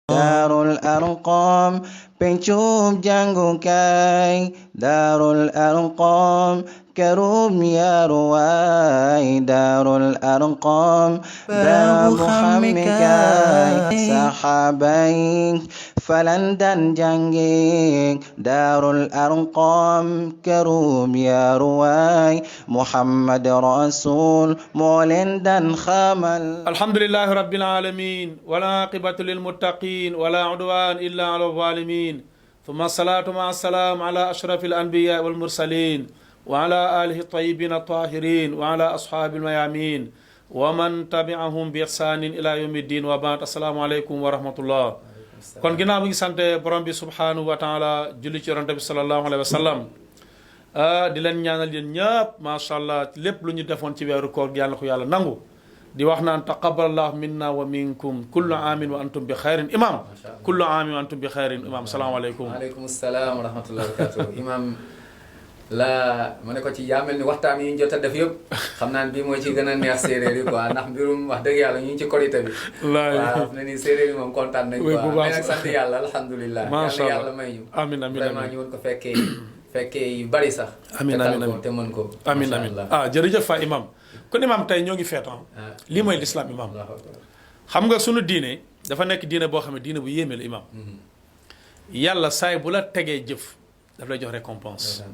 Darul Arqam pencum jàngukaay Darul Arqam kërum yaruwaay Darul Arqam barabu xammikaay saxaaba yi falan daan jànge Darul Arqam kërum yaruwaay Muhammad Rasul moo leen daan xamal. alhamdulillahi rabbil alamin wala aqibatu lil muttaqin wala udwan illa ala zalimin thumma salatu ma salam ala ashrafil anbiya wal mursalin wa ala alihi tayyibin tahirin wa ala ashabil mayamin wa man tabi'ahum bi ihsanin ila yawmiddin wa ba'd. assalamu alaykum wa rahmatullah. kon ginnaaw bi ngi sante borom bi subhanahu wa ta'ala julli ci yonent bi sallallahu alayhi wa sallam di leen ñaanal yéen ñëpp macha allah lépp lu ñu defoon ci weeru koor gi yàlla ko yàlla nangu di wax naan taqabbalallahu minna wa minkum kullu aamin wa antum bi xayrin imam kullu aamin wa antum bi xayrin imam salaamaaleykum. waaleykum salaam wa rahmatullahi wa barakatuh imam la ma ne ko ci yaa mel ni waxtaan yi ñu jot a def yëpp xam naa ne bii mooy ci gën a neex séeréer yi quoi ndax mbirum wax dëgg yàlla ñu ngi ci korité bi waaw ne ni séeréer yi moom kontaan nañ quoi mais nag sant yàlla alhamdulilah yàlla may ñu amiin amiin vraiment ñu woon ko fekkee yu bari sax amiin amiin te mën ko amiin amiin jërëjëf fa imam kon imam tey ñoo ngi feetaan lii mooy l'islam imam xam nga sunu diine dafa nekk diine boo xam ne diine bu yéeme la imam yàlla saay bu la tegee jëf daf lay jox récompense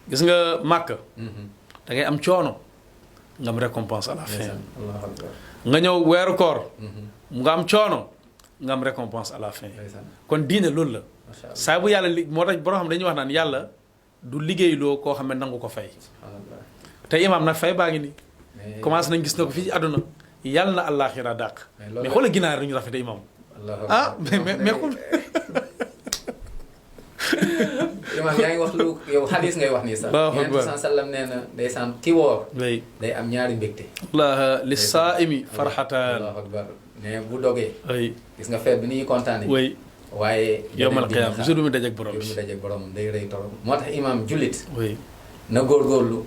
gis nga màkk da ngay am coono nga am récompense à la fin nga ñëw weeru koor nga am coono nga am récompense à la fin kon diine loolu la saa bu yàlla moo tax boo xam dañuy wax naan yàlla du liggéeyloo koo xam ne nangu ko fay te imam nag fay baa ngi nii commencé nañ gis na ko fii ci àdduna yàlla na àllaaxira dàq mais xoolal ginaar ñu rafete imam mais xool imam yaa ngi wax lu yow xadis ngay wax nii sax Yonent bi sallam nee na ndeysaan ki woor day am ñaari mbégte allah li saaimi farxatan allahu akbar ne bu dogee gis nga feet bi ni ñuy kontaane waaye yowmal qiyaam jour bi mu dajeek borom bi mu dajeek borom day rëy torop moo tax imam jullit na góorgóorlu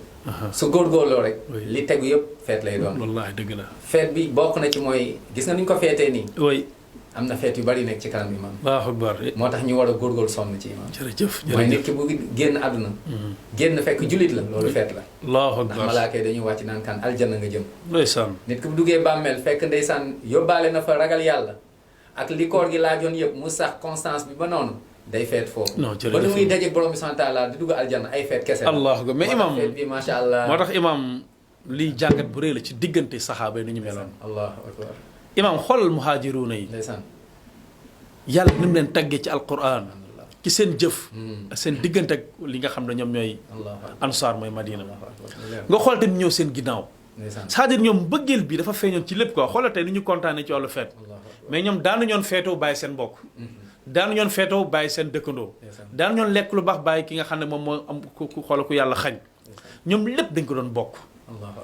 su góorgóorloo rek li tegu yëpp feet lay doon wallaahi dëgg la feet bi bokk na ci mooy gis nga ni ñu ko feetee nii am na feet yu bari nekk ci kanam imam Allahu akbar moo tax ñu war a góorgóorlu sonn ci imam jërëjëf mooy nit ki bu génn àdduna génn fekk jullit la loolu feet la Allahu akbar ndax malaaka yi dañuy wàcc naan kan aljanna nga jëm ndeysaan nit ki bu duggee bàmmeel fekk ndeysaan yóbbaale na fa ragal yàlla ak li koor gi laajoon yëpp mu sax constance bi ba noonu day feet foofu ba nu muy dajeek borom bi subhanahu wa taala di dugg aljanna ay feet kese Allahu akbar mais imam feet bi macha allah moo tax imam lii jàngat bu rëy la ci diggante saxaaba yi ni ñu meloon Allahu akbar imam xoolal muhaajiruuna yi ndeysaan yàlla ni mu leen taggee ci alquran ci seen jëf ak seen diggante ak li nga xam ne ñoom ñooy ansaar mooy madina nga xool tamit ñëw seen ginnaaw c'est-à-dire ñoom mbëggeel bi dafa feeñoon ci lépp quoi xoolal tey ni ñu kontaanee ci wàllu feet mais ñoom daanu ñoon feetoo bàyyi seen mbokk daanu ñoon feetoo bàyyi seen dëkkandoo daanu ñoon lekk lu baax bàyyi ki nga xam ne moom moo am ku xoolal ku yàlla xañ ñoom lépp dañ ko doon bokk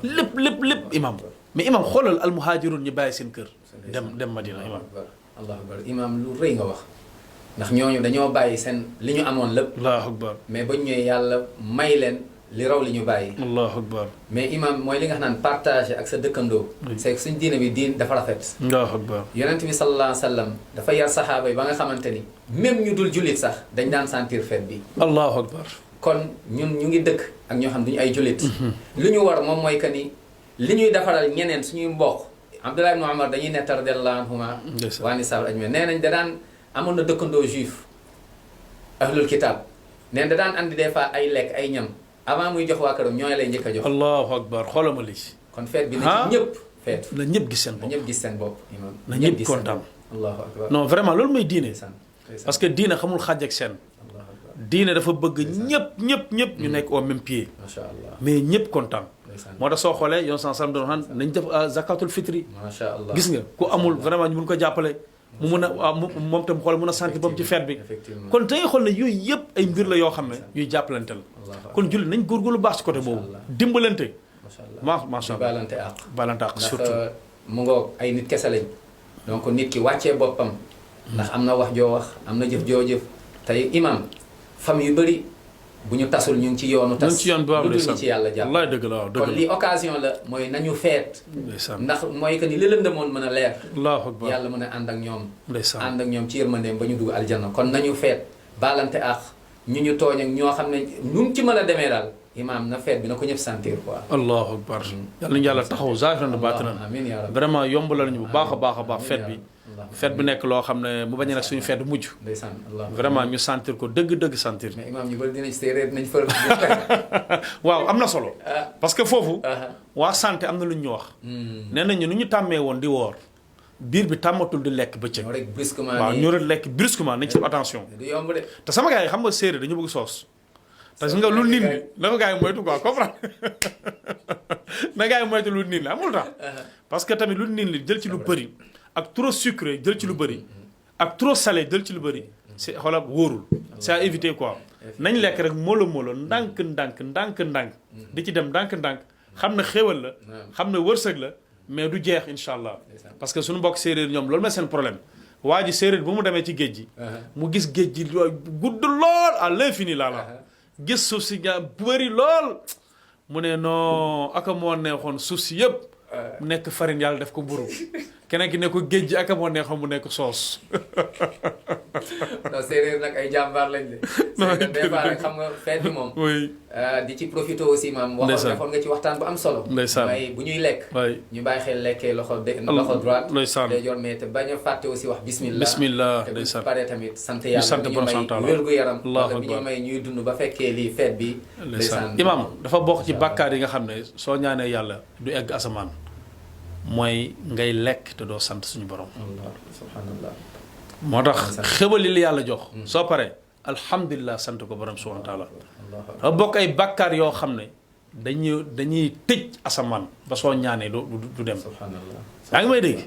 lépp imam mais imam xoolal almuhaajiroon ñu bàyyi seen kër dem madina imam allahu akbar imam lu rëy nga wax ndax ñooñu dañoo bàyyi seen li ñu amoon lépp allahu akbar mais ba ñëwee yàlla may leen li raw li ñu bàyyi allahu akbar mais imam mooy li nga xam naan partage ak sa dëkkandoo c'est que suñ diine bi diin dafa rafet allahu akbar yonent bi sallallahu alayhi wa sallam dafa yar saxaaba yi ba nga xamante ni même ñu dul jullit sax dañ daan sentir fête bi allahu akbar kon ñun ñu ngi dëkk ak ñoo xam duñu ay jullit lu ñu war moom mooy que ni li ñuy defaral ñeneen suñuy mbokk Abdullah ibn Umar dañuy nettar radiyallahu anhuma waa ni saab ajme nee nañ da daan amoon na dëkkandoo juif ahlul kitab neen da daan andi des fois ay lekk ay ñam avant muy jox waa këram ñooy lay njëkk a jox allahu akbar xoolama lii kon feet bi na ci ñëpp feet na ñëpp gis seen bopp na ñëpp gis seen bopp imam na ñëpp kontaan allahu akbar non vraiment loolu mooy diine parce que diine xamul xàjj ak seen diine dafa bëgg ñëpp ñu nekk au même pied macha allah mais ñëpp kontaan moo tax soo xoolee yoon san sam doon xam nañ def zakatul fitri macha allah gis nga ku amul vraiment ñu mun ko jàppale mu mun a moom tam xool mun a sentir boppam ci feet bi kon da ngay xool ne yooyu yëpp ay mbir la yoo xam ne yuy jàppalante la kon jullit nañ góorgóorlu baax ci côté boobu dimbalante macha allah balante ak surtout mu ngoog ay nit kese lañ donc nit ki wàccee boppam ndax am na wax joo wax am na jëf joo jëf tey imam famille yu bëri bu ñu tasul ñu ngi ci yoonu tas. ñu ngi ci yoon bu baax lu dul ci yàlla jàpp. wallaay dëgg la waaw dëgg la kon lii occasion la mooy nañu feet. ndax mooy que ni li lëndëmoon mën a leer. allahu akbar yàlla mën a ànd ak ñoom. ndeysaan ànd ak ñoom ci yërmandeem ba ñu dugg aljanna kon nañu feet baalante ak ñu tooñ ak ñoo xam ne nu ci mën a demee daal imaam na feet bi na ko ñëpp sentir quoi. allahu akbar yàlla nañu yàlla taxaw zaahiran wa baatinan amiin yaa rabbi vraiment yombalal ñu bu baax a baax feet bi. feet bi nekk loo xam ne mu bañ a nekk suñu feet mujj. ndeysaan vraiment ñu sentir ko dëgg sentir. mais imaam ñu bëri dinañ séeréer dinañ fër. waaw am na solo. parce que foofu. waa santé am na lu ñu wax. nee nañu nu ñu tàmmee woon di woor. biir bi tàmmatul di lekk bëccëg. ñoo rek brusquement waaw ñoo rek lekk brusquement nañ ci attention. du yomb de. te sama gars yi xam nga séeréer dañu bëgg soos. parce que nga lu nit ñi dafa gars yi moytu quoi comprendre na gars yi moytu lu nit la amul tax. parce que tamit lu nit li jël ci lu bëri. ak trop sucré jël ci lu bëri. ak trop salé jël ci lu bëri. c'est xoolal wóorul. c'est à éviter quoi. nañ lekk rek molo ndànk. di ci dem ndànk. xam na xéwal la. xam na wërsëg la. mais du jeex incha allah. parce que suñu mbokk séeréer ñoom loolu mooy seen problème. waa ji séeréer bu mu demee ci géej gi. mu gis géej gi gudd lool à l'infini la. gis suuf si nga bëri lool. mu ne non aka moo neexoon suuf si yëpp. nekk farine yàlla def ko mburu keneen ki ne ko géej gi aka moo neexoon mu nekk soos. non séeréer nag ay jàmbaar lañ de. séeréer des fois rek xam nga feet bi moom. oui. di ci profité aussi maam. waxoon defoon nga ci waxtaan bu am solo. ndeysaan mooy bu ñuy lekk. ñu bàyyi xel lekkee loxo droite. ndeysaan day jor mais te bañ a fàtte aussi wax bismillah. bismillah te bu ndeysaan paree tamit sant yàlla bi ñu may wér gu yaram. wala bi ñu may ñuy dund ba fekkee lii feet bi. ndeysaan imaam dafa bokk ci bàkkaar yi nga xam ne soo ñaanee yàlla du egg asamaan mooy ngay lekk te doo sant suñu borom. subhanallah. moo tax xéwali li yàlla jox. soo paree alhamdulilah sant ko borom subhanahu wa taala. dafa bokk ay bàkkaar yoo xam ne dañuy tëj asamaan ba soo ñaanee du dem. yaa ngi may dégg.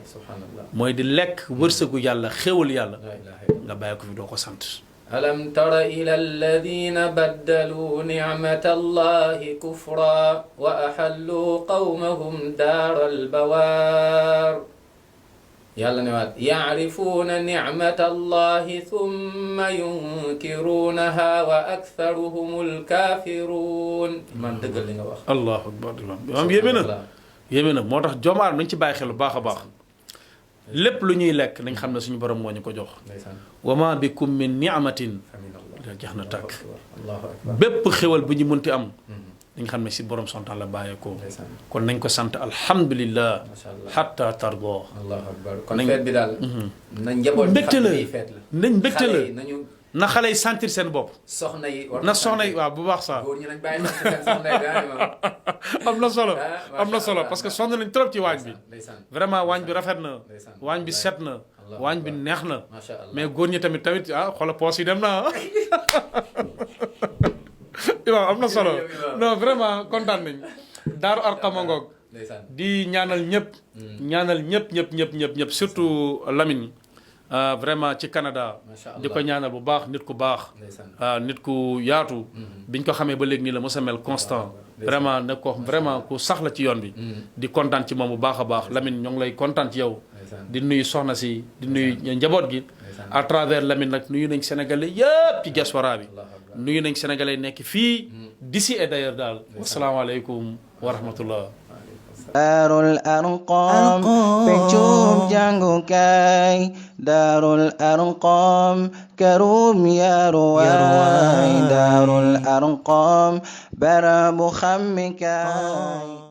mooy di lekk wërsëgu yàlla xéwal yàlla nga bàyyi ko fi doo ko sant. alam tara ila alladina baddalu nicmata allahi kufra wa axallu qawmahum daara albawaar yàlla ne waat yacrifuuna nicmata allahi thumma yunkiruunaha wa aktharuhum alkaafiruun man dëggal li nga wax. allahu akbar imaam yéeme na moo tax joomaar nañ ci bàyyi xel bu baax a baax. lépp lu ñuy lekk nañ xam ne suñu borom moo ñu ko jox. wa ma bikum min ni'matin jeex na tàkk. bépp xéwal bu ñu mënti am. dañ xam ne si borom sontaan la bàyyeekoo. kon nañ ko sant alhamdulillah. hatta tardo. allahu akbar kon feet bi daal. nañ njaboot mbégte la nañ mbégte la. na xale yi sentir seen bopp. soxna yi na soxna yi waaw bu baax sax. góor ñi nañ bàyyi seen soxna yi am na solo parce que sonn nañ trop ci waañ bi. vraiment waañ bi rafet na. waañ bi set na. waañ bi neex na. mais góor ñi tamit xoolal poos yi dem na waaw am na solo non vraiment kontaan nañ. Daaru Arqam ngoog di ñaanal ñëpp surtout Lamine. vraiment ci Canada di ko ñaanal bu baax nit ku baax nit ku yaatu biñ ko xamee ba léegi nii la mos a mel constant vraiment ne ko vraiment ku sax la ci yoon bi di kontaan ci moom bu baax a baax Lamine ñoo ngi lay kontaan ci yow di nuyu soxna si di nuyu njaboot gi à travers Lamine nag nuyu nañ sénégalais yëpp ci diaspora bi nuyu nañ sénégalais nekk fii d'ici et d'ailleurs daal wasalaamaaleykum wa rahmatullah. Daarul Arqam pencum jàngukaay Daarul Arqam kërum yaruwaay Daarul Arqam barabu xammikaay